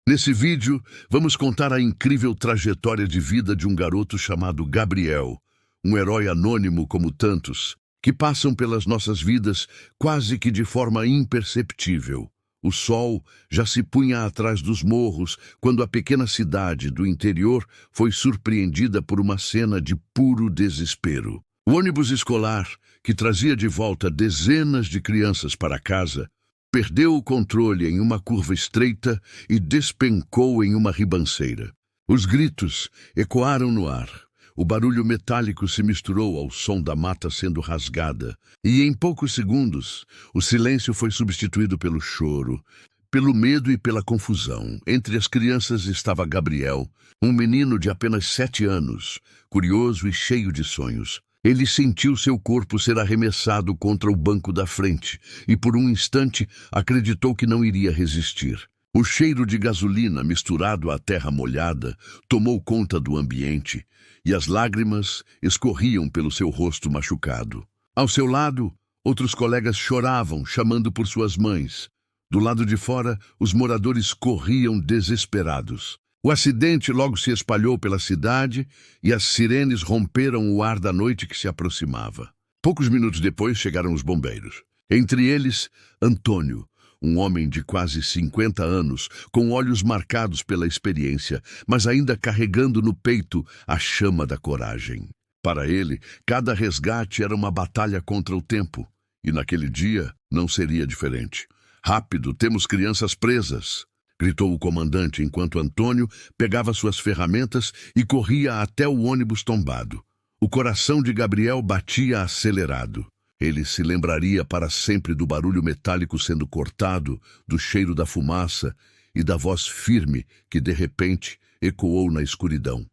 Nesse vídeo, vamos contar a incrível trajetória de vida de um garoto chamado Gabriel, um herói anônimo como tantos, que passam pelas nossas vidas quase que de forma imperceptível. O sol já se punha atrás dos morros quando a pequena cidade do interior foi surpreendida por uma cena de puro desespero. O ônibus escolar, que trazia de volta dezenas de crianças para casa, perdeu o controle em uma curva estreita e despencou em uma ribanceira. Os gritos ecoaram no ar. O barulho metálico se misturou ao som da mata sendo rasgada, e em poucos segundos o silêncio foi substituído pelo choro, pelo medo e pela confusão. Entre as crianças estava Gabriel, um menino de apenas 7 anos, curioso e cheio de sonhos. Ele sentiu seu corpo ser arremessado contra o banco da frente e, por um instante, acreditou que não iria resistir. O cheiro de gasolina misturado à terra molhada tomou conta do ambiente e as lágrimas escorriam pelo seu rosto machucado. Ao seu lado, outros colegas choravam, chamando por suas mães. Do lado de fora, os moradores corriam desesperados. O acidente logo se espalhou pela cidade e as sirenes romperam o ar da noite que se aproximava. Poucos minutos depois chegaram os bombeiros. Entre eles, Antônio, um homem de quase 50 anos, com olhos marcados pela experiência, mas ainda carregando no peito a chama da coragem. Para ele, cada resgate era uma batalha contra o tempo, e naquele dia não seria diferente. "Rápido, temos crianças presas!" gritou o comandante enquanto Antônio pegava suas ferramentas e corria até o ônibus tombado. O coração de Gabriel batia acelerado. Ele se lembraria para sempre do barulho metálico sendo cortado, do cheiro da fumaça e da voz firme que, de repente, ecoou na escuridão.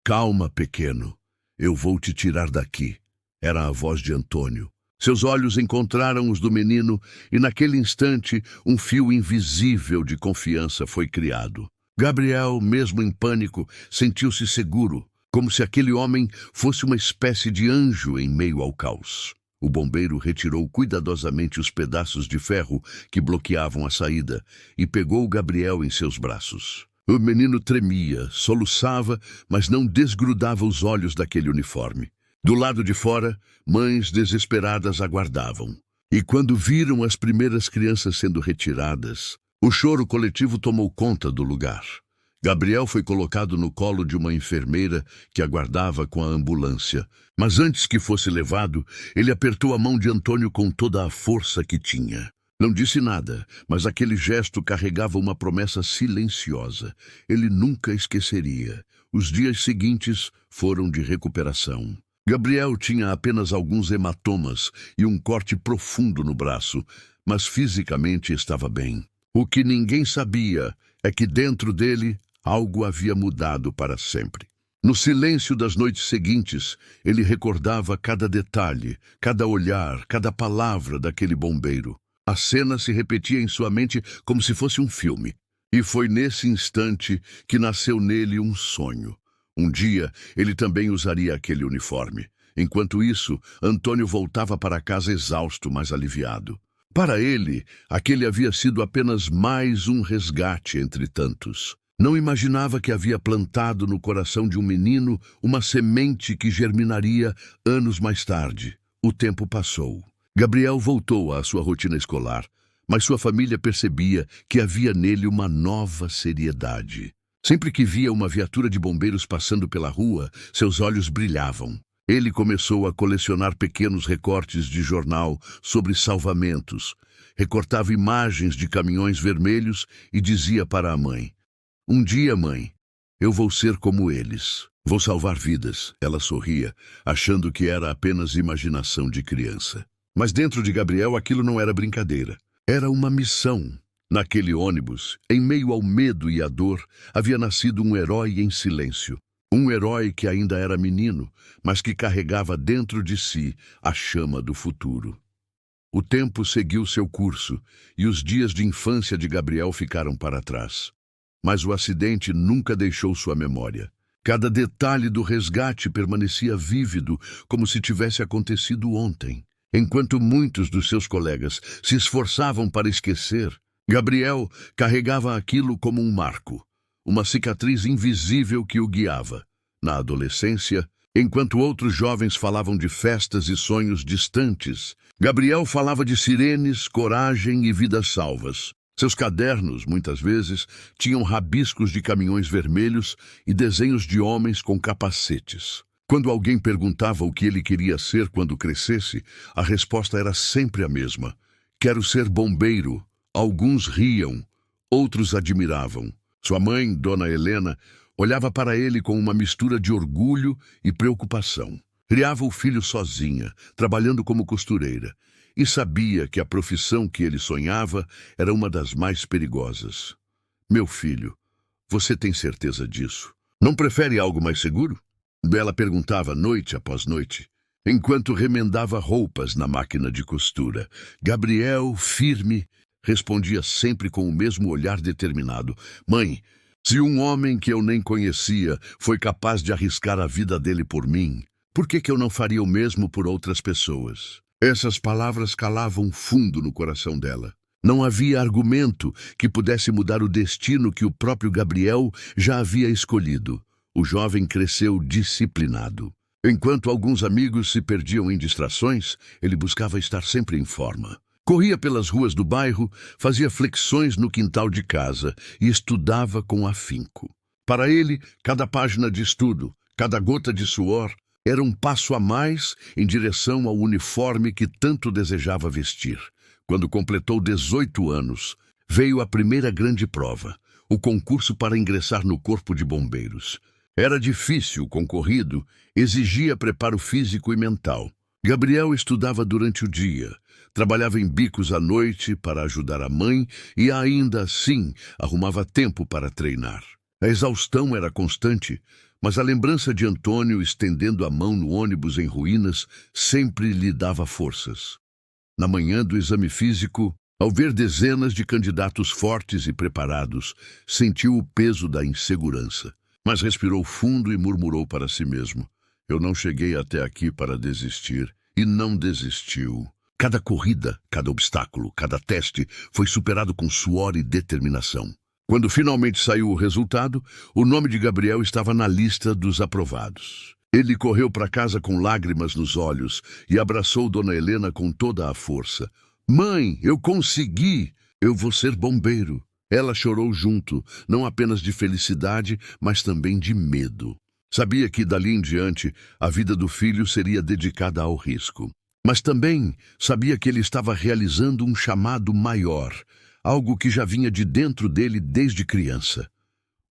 "Calma, pequeno. Eu vou te tirar daqui." Era a voz de Antônio. Seus olhos encontraram os do menino e, naquele instante, um fio invisível de confiança foi criado. Gabriel, mesmo em pânico, sentiu-se seguro, como se aquele homem fosse uma espécie de anjo em meio ao caos. O bombeiro retirou cuidadosamente os pedaços de ferro que bloqueavam a saída e pegou Gabriel em seus braços. O menino tremia, soluçava, mas não desgrudava os olhos daquele uniforme. Do lado de fora, mães desesperadas aguardavam. E quando viram as primeiras crianças sendo retiradas, o choro coletivo tomou conta do lugar. Gabriel foi colocado no colo de uma enfermeira que aguardava com a ambulância. Mas antes que fosse levado, ele apertou a mão de Antônio com toda a força que tinha. Não disse nada, mas aquele gesto carregava uma promessa silenciosa. Ele nunca esqueceria. Os dias seguintes foram de recuperação. Gabriel tinha apenas alguns hematomas e um corte profundo no braço, mas fisicamente estava bem. O que ninguém sabia é que dentro dele algo havia mudado para sempre. No silêncio das noites seguintes, ele recordava cada detalhe, cada olhar, cada palavra daquele bombeiro. A cena se repetia em sua mente como se fosse um filme. E foi nesse instante que nasceu nele um sonho. Um dia, ele também usaria aquele uniforme. Enquanto isso, Antônio voltava para casa exausto, mas aliviado. Para ele, aquele havia sido apenas mais um resgate entre tantos. Não imaginava que havia plantado no coração de um menino uma semente que germinaria anos mais tarde. O tempo passou. Gabriel voltou à sua rotina escolar, mas sua família percebia que havia nele uma nova seriedade. Sempre que via uma viatura de bombeiros passando pela rua, seus olhos brilhavam. Ele começou a colecionar pequenos recortes de jornal sobre salvamentos, recortava imagens de caminhões vermelhos e dizia para a mãe: "Um dia, mãe, eu vou ser como eles. Vou salvar vidas." Ela sorria, achando que era apenas imaginação de criança. Mas dentro de Gabriel aquilo não era brincadeira. Era uma missão. Naquele ônibus, em meio ao medo e à dor, havia nascido um herói em silêncio. Um herói que ainda era menino, mas que carregava dentro de si a chama do futuro. O tempo seguiu seu curso e os dias de infância de Gabriel ficaram para trás. Mas o acidente nunca deixou sua memória. Cada detalhe do resgate permanecia vívido, como se tivesse acontecido ontem. Enquanto muitos dos seus colegas se esforçavam para esquecer, Gabriel carregava aquilo como um marco, uma cicatriz invisível que o guiava. Na adolescência, enquanto outros jovens falavam de festas e sonhos distantes, Gabriel falava de sirenes, coragem e vidas salvas. Seus cadernos, muitas vezes, tinham rabiscos de caminhões vermelhos e desenhos de homens com capacetes. Quando alguém perguntava o que ele queria ser quando crescesse, a resposta era sempre a mesma: quero ser bombeiro. Alguns riam, outros admiravam. Sua mãe, Dona Helena, olhava para ele com uma mistura de orgulho e preocupação. Criava o filho sozinha, trabalhando como costureira, e sabia que a profissão que ele sonhava era uma das mais perigosas. Meu filho, você tem certeza disso? Não prefere algo mais seguro? Bela perguntava noite após noite, enquanto remendava roupas na máquina de costura. Gabriel, firme, respondia sempre com o mesmo olhar determinado: mãe, se um homem que eu nem conhecia foi capaz de arriscar a vida dele por mim, por que eu não faria o mesmo por outras pessoas? Essas palavras calavam fundo no coração dela. Não havia argumento que pudesse mudar o destino que o próprio Gabriel já havia escolhido. O jovem cresceu disciplinado. Enquanto alguns amigos se perdiam em distrações, ele buscava estar sempre em forma. Corria pelas ruas do bairro, fazia flexões no quintal de casa e estudava com afinco. Para ele, cada página de estudo, cada gota de suor, era um passo a mais em direção ao uniforme que tanto desejava vestir. Quando completou 18 anos, veio a primeira grande prova, o concurso para ingressar no Corpo de Bombeiros. Era difícil, concorrido, exigia preparo físico e mental. Gabriel estudava durante o dia, trabalhava em bicos à noite para ajudar a mãe e ainda assim arrumava tempo para treinar. A exaustão era constante, mas a lembrança de Antônio estendendo a mão no ônibus em ruínas sempre lhe dava forças. Na manhã do exame físico, ao ver dezenas de candidatos fortes e preparados, sentiu o peso da insegurança, mas respirou fundo e murmurou para si mesmo: eu não cheguei até aqui para desistir, e não desistiu. Cada corrida, cada obstáculo, cada teste foi superado com suor e determinação. Quando finalmente saiu o resultado, o nome de Gabriel estava na lista dos aprovados. Ele correu para casa com lágrimas nos olhos e abraçou Dona Helena com toda a força. Mãe, eu consegui! Eu vou ser bombeiro. Ela chorou junto, não apenas de felicidade, mas também de medo. Sabia que dali em diante a vida do filho seria dedicada ao risco. Mas também sabia que ele estava realizando um chamado maior, algo que já vinha de dentro dele desde criança.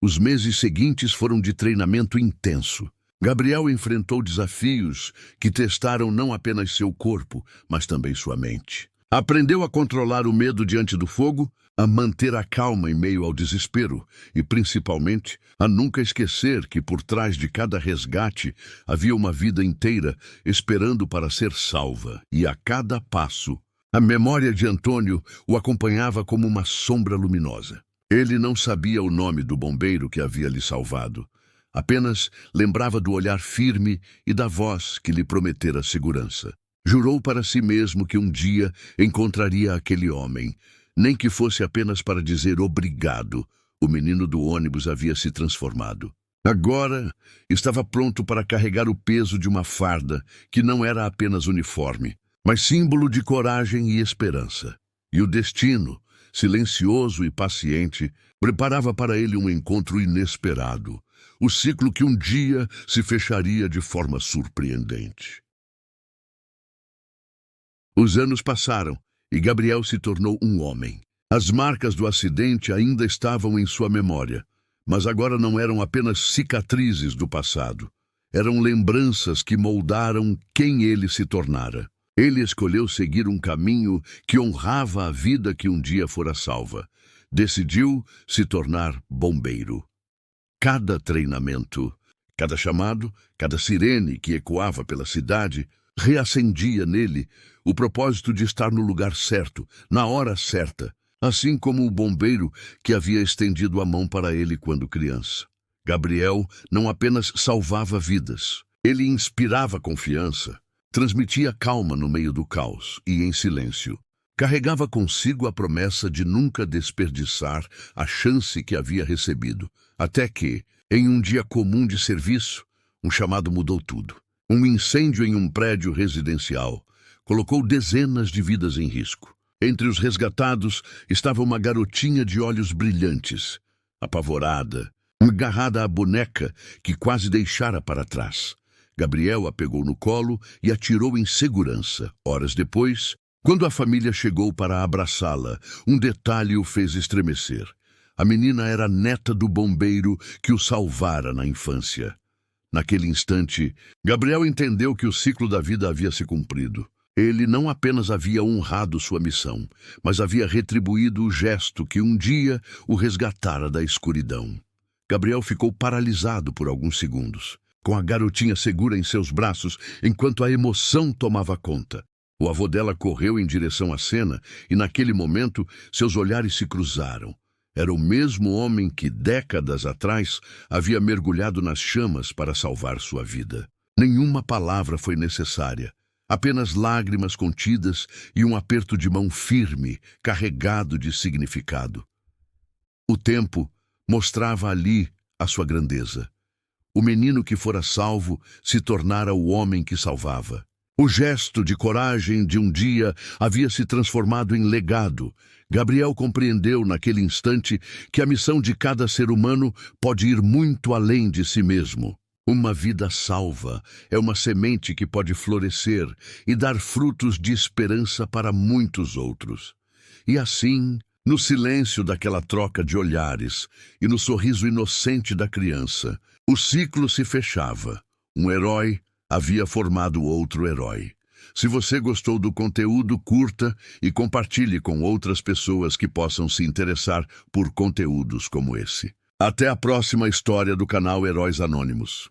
Os meses seguintes foram de treinamento intenso. Gabriel enfrentou desafios que testaram não apenas seu corpo, mas também sua mente. Aprendeu a controlar o medo diante do fogo, a manter a calma em meio ao desespero e, principalmente, a nunca esquecer que por trás de cada resgate havia uma vida inteira esperando para ser salva, e a cada passo, a memória de Antônio o acompanhava como uma sombra luminosa. Ele não sabia o nome do bombeiro que havia lhe salvado, apenas lembrava do olhar firme e da voz que lhe prometera segurança. Jurou para si mesmo que um dia encontraria aquele homem, nem que fosse apenas para dizer obrigado. O menino do ônibus havia se transformado. Agora estava pronto para carregar o peso de uma farda que não era apenas uniforme, mas símbolo de coragem e esperança. E o destino, silencioso e paciente, preparava para ele um encontro inesperado, o ciclo que um dia se fecharia de forma surpreendente. Os anos passaram e Gabriel se tornou um homem. As marcas do acidente ainda estavam em sua memória, mas agora não eram apenas cicatrizes do passado. Eram lembranças que moldaram quem ele se tornara. Ele escolheu seguir um caminho que honrava a vida que um dia fora salva. Decidiu se tornar bombeiro. Cada treinamento, cada chamado, cada sirene que ecoava pela cidade, reacendia nele o propósito de estar no lugar certo, na hora certa, assim como o bombeiro que havia estendido a mão para ele quando criança. Gabriel não apenas salvava vidas, ele inspirava confiança, transmitia calma no meio do caos e em silêncio. Carregava consigo a promessa de nunca desperdiçar a chance que havia recebido, até que, em um dia comum de serviço, um chamado mudou tudo. Um incêndio em um prédio residencial colocou dezenas de vidas em risco. Entre os resgatados estava uma garotinha de olhos brilhantes, apavorada, agarrada à boneca que quase deixara para trás. Gabriel a pegou no colo e atirou em segurança. Horas depois, quando a família chegou para abraçá-la, um detalhe o fez estremecer. A menina era neta do bombeiro que o salvara na infância. Naquele instante, Gabriel entendeu que o ciclo da vida havia se cumprido. Ele não apenas havia honrado sua missão, mas havia retribuído o gesto que um dia o resgatara da escuridão. Gabriel ficou paralisado por alguns segundos, com a garotinha segura em seus braços, enquanto a emoção tomava conta. O avô dela correu em direção à cena e, naquele momento, seus olhares se cruzaram. Era o mesmo homem que, décadas atrás, havia mergulhado nas chamas para salvar sua vida. Nenhuma palavra foi necessária. Apenas lágrimas contidas e um aperto de mão firme, carregado de significado. O tempo mostrava ali a sua grandeza. O menino que fora salvo se tornara o homem que salvava. O gesto de coragem de um dia havia se transformado em legado. Gabriel compreendeu naquele instante que a missão de cada ser humano pode ir muito além de si mesmo. Uma vida salva é uma semente que pode florescer e dar frutos de esperança para muitos outros. E assim, no silêncio daquela troca de olhares e no sorriso inocente da criança, o ciclo se fechava. Um herói havia formado outro herói. Se você gostou do conteúdo, curta e compartilhe com outras pessoas que possam se interessar por conteúdos como esse. Até a próxima história do canal Heróis Anônimos.